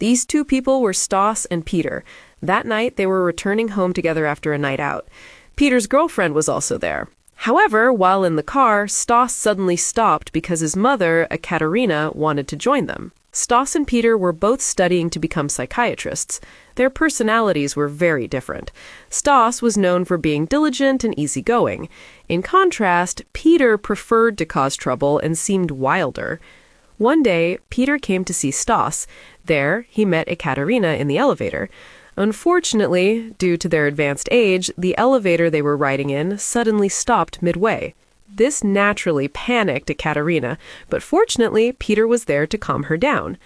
These two people were Stas and Peter. That night, they were returning home together after a night out. Peter's girlfriend was also there. However, while in the car, Stas suddenly stopped because his mother, Ekaterina, wanted to join them. Stas and Peter were both studying to become psychiatrists. Their personalities were very different. Stas was known for being diligent and easygoing. In contrast, Peter preferred to cause trouble and seemed wilder. One day, Peter came to see Stas. There, he met Ekaterina in the elevator. Unfortunately, due to their advanced age, the elevator they were riding in suddenly stopped midway. This naturally panicked Ekaterina, but fortunately, Peter was there to calm her down.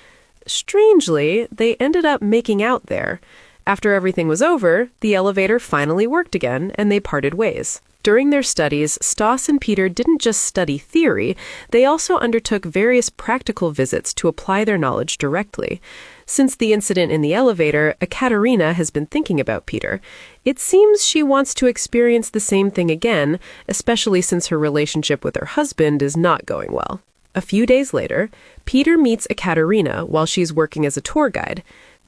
Strangely, they ended up making out there. After everything was over, the elevator finally worked again, and they parted ways. During their studies, Stas and Peter didn't just study theory, they also undertook various practical visits to apply their knowledge directly. Since the incident in the elevator, Ekaterina has been thinking about Peter. It seems she wants to experience the same thing again, especially since her relationship with her husband is not going well. A few days later, Peter meets Ekaterina while she's working as a tour guide.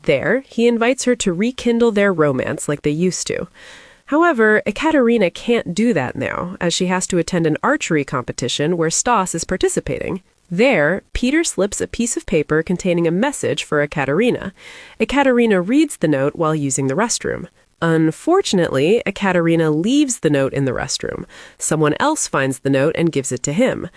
There, he invites her to rekindle their romance like they used to. However, Ekaterina can't do that now, as she has to attend an archery competition where Stas is participating. There, Peter slips a piece of paper containing a message for Ekaterina. Ekaterina reads the note while using the restroom. Unfortunately, Ekaterina leaves the note in the restroom. Someone else finds the note and gives it to him.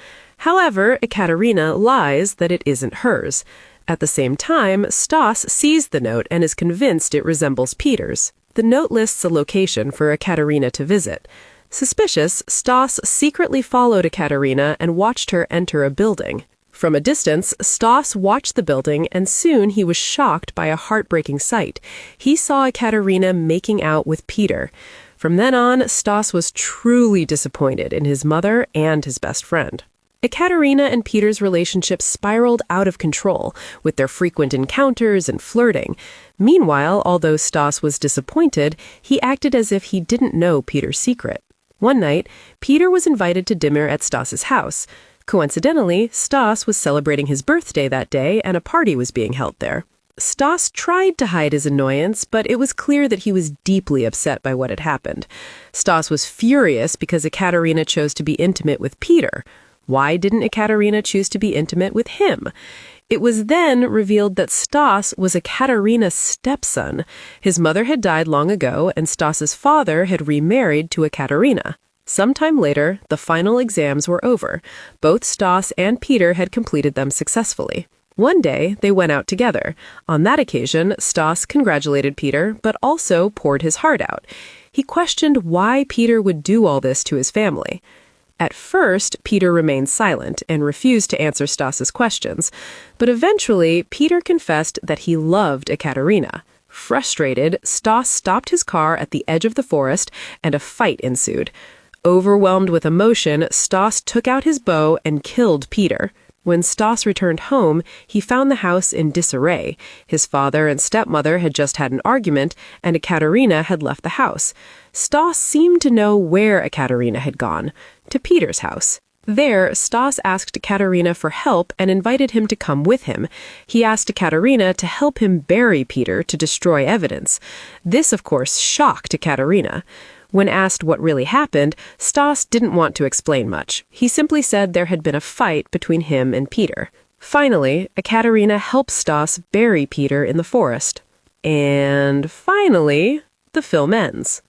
However, Ekaterina lies that it isn't hers. At the same time, Stas sees the note and is convinced it resembles Peter's. The note lists a location for Ekaterina to visit. Suspicious, Stas secretly followed Ekaterina and watched her enter a building. From a distance, Stas watched the building, and soon he was shocked by a heartbreaking sight. He saw Ekaterina making out with Peter. From then on, Stas was truly disappointed in his mother and his best friend. Ekaterina and Peter's relationship spiraled out of control, with their frequent encounters and flirting. Meanwhile, although Stas was disappointed, he acted as if he didn't know Peter's secret. One night, Peter was invited to dinner at Stas's house. Coincidentally, Stas was celebrating his birthday that day, and a party was being held there. Stas tried to hide his annoyance, but it was clear that he was deeply upset by what had happened. Stas was furious because Ekaterina chose to be intimate with Peter. Why didn't Ekaterina choose to be intimate with him? It was then revealed that Stas was Ekaterina's stepson. His mother had died long ago, and Stas's father had remarried to Ekaterina. Sometime later, the final exams were over. Both Stas and Peter had completed them successfully. One day, they went out together. On that occasion, Stas congratulated Peter, but also poured his heart out. He questioned why Peter would do all this to his family. At first, Peter remained silent and refused to answer Stas's questions, but eventually, Peter confessed that he loved Ekaterina. Frustrated, Stas stopped his car at the edge of the forest, and a fight ensued. Overwhelmed with emotion, Stas took out his bow and killed Peter. When Stas returned home, he found the house in disarray. His father and stepmother had just had an argument, and Ekaterina had left the house. Stas seemed to know where Ekaterina had gone, to Peter's house. There, Stas asked Ekaterina for help and invited him to come with him. He asked Ekaterina to help him bury Peter to destroy evidence. This, of course, shocked Ekaterina. When asked what really happened, Stas didn't want to explain much. He simply said there had been a fight between him and Peter. Finally, Ekaterina helps Stas bury Peter in the forest. And finally, the film ends.